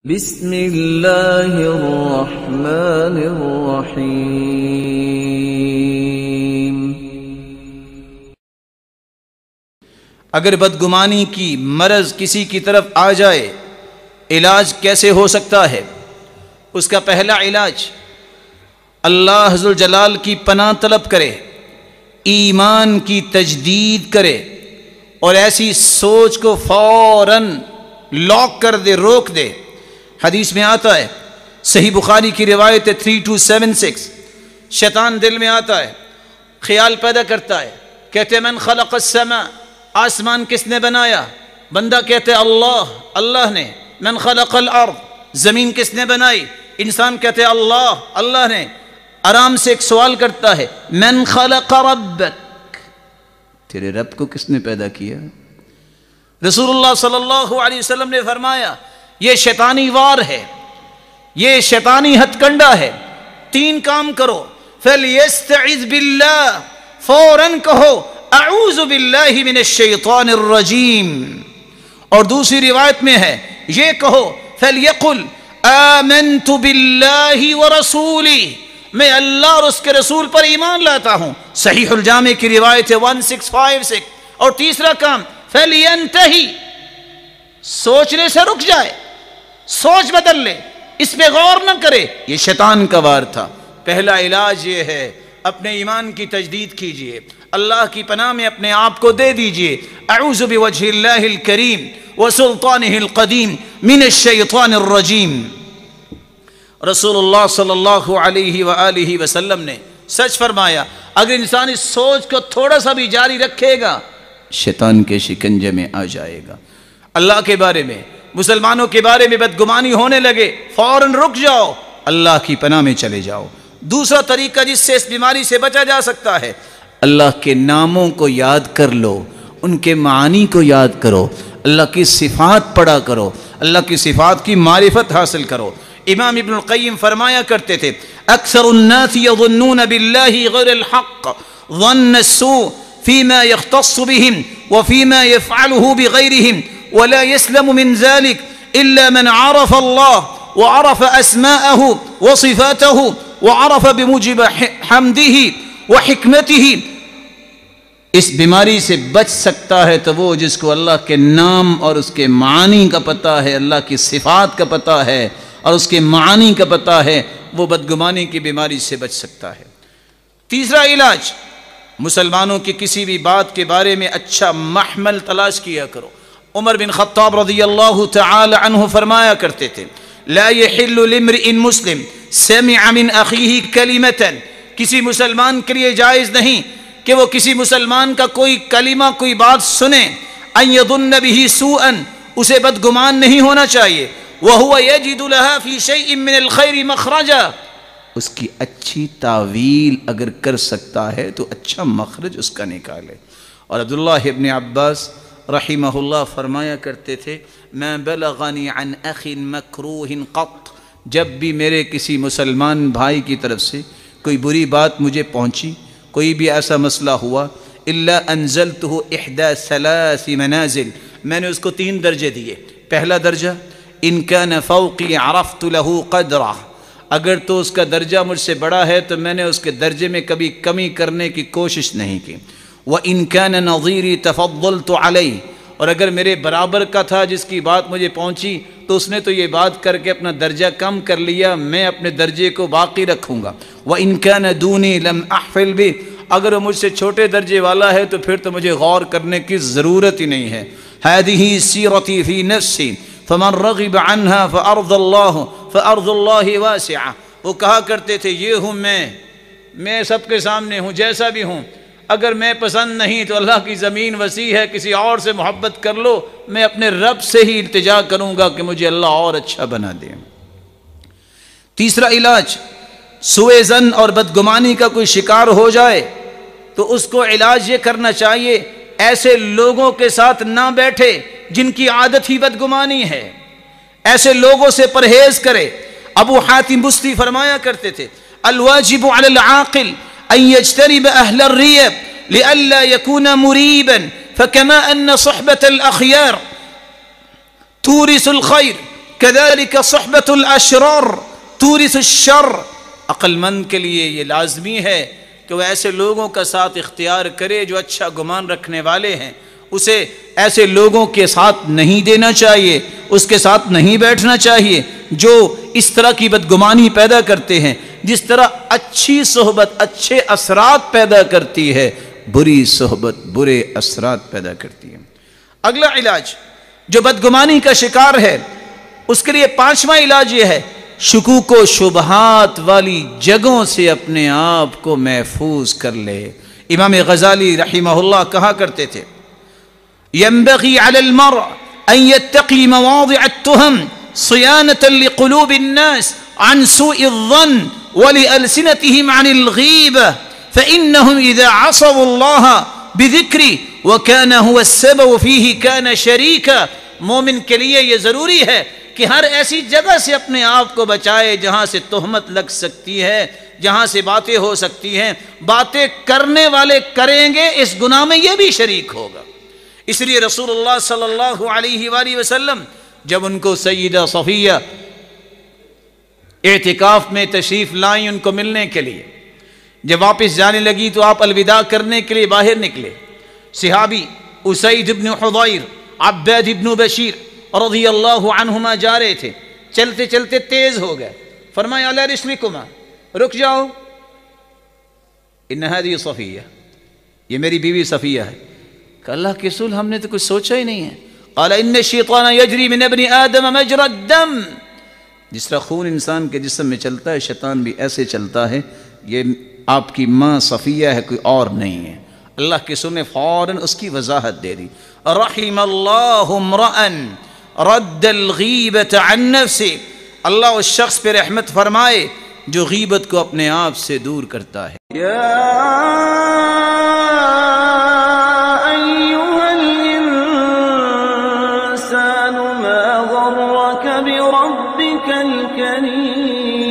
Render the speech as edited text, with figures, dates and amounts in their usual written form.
بسم اللہ الرحمن الرحیم۔ اگر بدگمانی کی مرض کسی کی طرف آ جائے، علاج کیسے ہو سکتا ہے؟ اس کا پہلا علاج اللہ ذوالجلال کی پناہ طلب کرے، ایمان کی تجدید کرے اور ایسی سوچ کو فوراً لاک کر دے، روک دے۔ حدیث میں آتا ہے، صحیح بخاری کی روایت ہے 3276، شیطان دل میں آتا ہے، خیال پیدا کرتا ہے، کہتے من خلق السماء، آسمان کس نے بنایا؟ بندہ کہتے اللہ، اللہ نے۔ من خلق الارض، زمین کس نے بنائی؟ انسان کہتے اللہ، اللہ نے۔ آرام سے ایک سوال کرتا ہے، من خلق ربک، تیرے رب کو کس نے پیدا کیا؟ رسول اللہ صلی اللہ علیہ وسلم نے فرمایا یہ شیطانی وار ہے، یہ شیطانی ہتھ کنڈا ہے، تین کام کرو۔ فَلْيَسْتَعِذْ بِاللَّهِ، فوراً کہو اعوذ باللہ من الشیطان الرجیم۔ اور دوسری روایت میں ہے یہ کہو فَلْيَقُلْ آمَنْتُ بِاللَّهِ وَرَسُولِهِ، میں اللہ اور اس کے رسول پر ایمان لاتا ہوں، صحیح الجامع کی روایت ہے 1656۔ اور تیسرا کام فَلْيَنْتَهِ، سوچنے سے رک جائے، سوچ بدل لے، اس پہ غور نہ کرے، یہ شیطان کا وار تھا۔ پہلا علاج یہ ہے، اپنے ایمان کی تجدید کیجئے، اللہ کی پناہ میں اپنے آپ کو دے دیجئے۔ اعوذ بوجہ اللہ الکریم وسلطانہ القدیم من الشیطان الرجیم۔ رسول اللہ صلی اللہ علیہ وآلہ وسلم نے سچ فرمایا، اگر انسان اس سوچ کو تھوڑا سا بھی جاری رکھے گا، شیطان کے شکنجے میں آ جائے گا۔ اللہ کے بارے میں، مسلمانوں کے بارے میں بدگمانی ہونے لگے، فوراً رک جاؤ، اللہ کی پناہ میں چلے جاؤ۔ دوسرا طریقہ جس سے اس بیماری سے بچا جا سکتا ہے، اللہ کے ناموں کو یاد کر لو، ان کے معانی کو یاد کرو، اللہ کی صفات پڑھا کرو، اللہ کی صفات کی معرفت حاصل کرو۔ امام ابن القیم فرمایا کرتے تھے، اکثر الناس یظنون باللہ غیر الحق ظن السوء فيما يختص بهم وفيما يفعله بغيرهم، ولا يسلم من ذلك إلا من عرف الله وعرف أسماءه وصفاته وعرف بموجب حمده وحكمته۔ اس بیماری سے بچ سکتا ہے تو وہ جس کو اللہ کے نام اور اس کے معانی کا پتہ ہے، اللہ کی صفات کا پتہ ہے اور اس کے معانی کا پتہ ہے، وہ بدگمانی کی بیماری سے بچ سکتا ہے۔ تیسرا علاج، مسلمانوں کی کسی بھی بات کے بارے میں اچھا محمل تلاش کیا کرو۔ عمر بن خطاب رضی اللہ تعالی عنہ فرمایا کرتے تھے، لا يحل لامرئ مسلم سمع من اخیہ کلمۃ، کسی مسلمان کے لیے جائز نہیں کہ وہ کسی مسلمان کا کوئی کلمہ، کوئی بات سنے، ان يظن به سوءا، اسے بدگمان نہیں ہونا چاہیے، وهو يجد لها في شيء من الخير مخرجا، اس کی اچھی تعویل اگر کر سکتا ہے تو اچھا مخرج اس کا نکالے۔ اور عبداللہ ابن عباس رحمہ اللہ فرمایا کرتے تھے، میں بلغنی عن اخ مکروہ قط، جب بھی میرے کسی مسلمان بھائی کی طرف سے کوئی بری بات مجھے پہنچی، کوئی بھی ایسا مسئلہ ہوا، الا انزلتہ احدى ثلاث منازل، میں نے اس کو 3 درجے دیے۔ پہلا درجہ، ان کان فوقی عرفت له قدرہ، اگر تو اس کا درجہ مجھ سے بڑا ہے تو میں نے اس کے درجے میں کبھی کمی کرنے کی کوشش نہیں کی۔ وَإِن كَانَ نَظِيرِي تَفَضَّلْتُ عَلَيْهِ، اور اگر میرے برابر کا تھا جس کی بات مجھے پہنچی تو اس نے تو یہ بات کر کے اپنا درجہ کم کر لیا، میں اپنے درجے کو باقی رکھوں گا۔ وَإِن كَانَ دُونِي لَمْ أَحْفِلْ بِهِ، اگر وہ مجھ سے چھوٹے درجے والا ہے تو پھر تو مجھے غور کرنے کی ضرورت ہی نہیں ہے۔ هَذِهِ سِيرَتِي فِي نَفْسِي فَمَنْ رَغِبَ عَنْهَا فَأَرْضَ اللَّهِ وَاسِعَةٌ، وہ کہا کرتے تھے یہ ہوں میں سب کے سامنے ہوں، جیسا بھی ہوں، اگر میں پسند نہیں تو اللہ کی زمین وسیع ہے، کسی اور سے محبت کر لو، میں اپنے رب سے ہی التجا کروں گا کہ مجھے اللہ اور اچھا بنا دے۔ تیسرا علاج، سوء ظن اور بدگمانی کا کوئی شکار ہو جائے تو اس کو علاج یہ کرنا چاہیے، ایسے لوگوں کے ساتھ نہ بیٹھے جن کی عادت ہی بدگمانی ہے، ایسے لوگوں سے پرہیز کرے۔ ابو حاتم بستی فرمایا کرتے تھے، الواجب علی العاقل ان يجتنب اہل الریب لئلا يكون مریبا فكما ان صحبة الاخیار تورث الخیر كذلك صحبة الاشرار تورث الشر. عقل مند کے لیے یہ لازمی ہے کہ وہ ایسے لوگوں کا ساتھ اختیار کرے جو اچھا گمان رکھنے والے ہیں. اسے ایسے لوگوں کے ساتھ نہیں دینا چاہیے، اس کے ساتھ نہیں بیٹھنا چاہیے جو اس طرح کی بدگمانی پیدا کرتے ہیں. جس طرح اچھی صحبت اچھے اثرات پیدا کرتی ہے، بری صحبت برے اثرات پیدا کرتی ہے. اگلا علاج جو بدگمانی کا شکار ہے اس کے لیے 5واں علاج یہ ہے، شکوک و شبہات والی جگہوں سے اپنے آپ کو محفوظ کر لے. امام غزالی رحمہ اللہ کہا کرتے تھے ينبغي على المرء أن يتقي مواضع التهم صيانة لقلوب الناس عن سوء الظن ولألسنتهم عن الغيبة فإنهم إذا عصوا الله بذكري وكان هو السبب فيه كان شريكا. مومن کے لیے یہ ضروری ہے کہ ہر ایسی جگہ سے اپنے آپ کو بچائے جہاں سے تہمت لگ سکتی ہے، جہاں سے باتیں ہو سکتی ہیں. باتیں کرنے والے کریں گے اس گناہ میں یہ بھی شریک ہوگا. اس لیے رسول اللہ صلی اللہ علیہ وآلہ وسلم جب ان کو سیدہ صفیہ اعتکاف میں تشریف لائیں ان کو ملنے کے لیے، جب واپس جانے لگی تو آپ الوداع کرنے کے لیے باہر نکلے. صحابی اسید بن حضیر، عباد بن بشیر رضی اللہ عنہما جا رہے تھے، چلتے چلتے تیز ہو گئے. فرمایا علی رسلکما، رک جاؤ، ان هذه صفیہ، یہ میری بیوی صفیہ ہے. کہ اللہ کے رسول ہم نے تو کچھ سوچا ہی نہیں ہے. قال ان الشیطان یجری من ابن آدم مجرى الدم. جس طرح خون انسان کے جسم میں چلتا ہے شیطان بھی ایسے چلتا ہے. یہ آپ کی ماں صفیہ ہے، کوئی اور نہیں ہے. اللہ کے رسول نے فوراً اس کی وضاحت دے دی. رحم اللہ امرأ رد الغیبة عن نفسه. اللہ اس شخص پہ رحمت فرمائے جو غیبت کو اپنے آپ سے دور کرتا ہے. بربك الكريم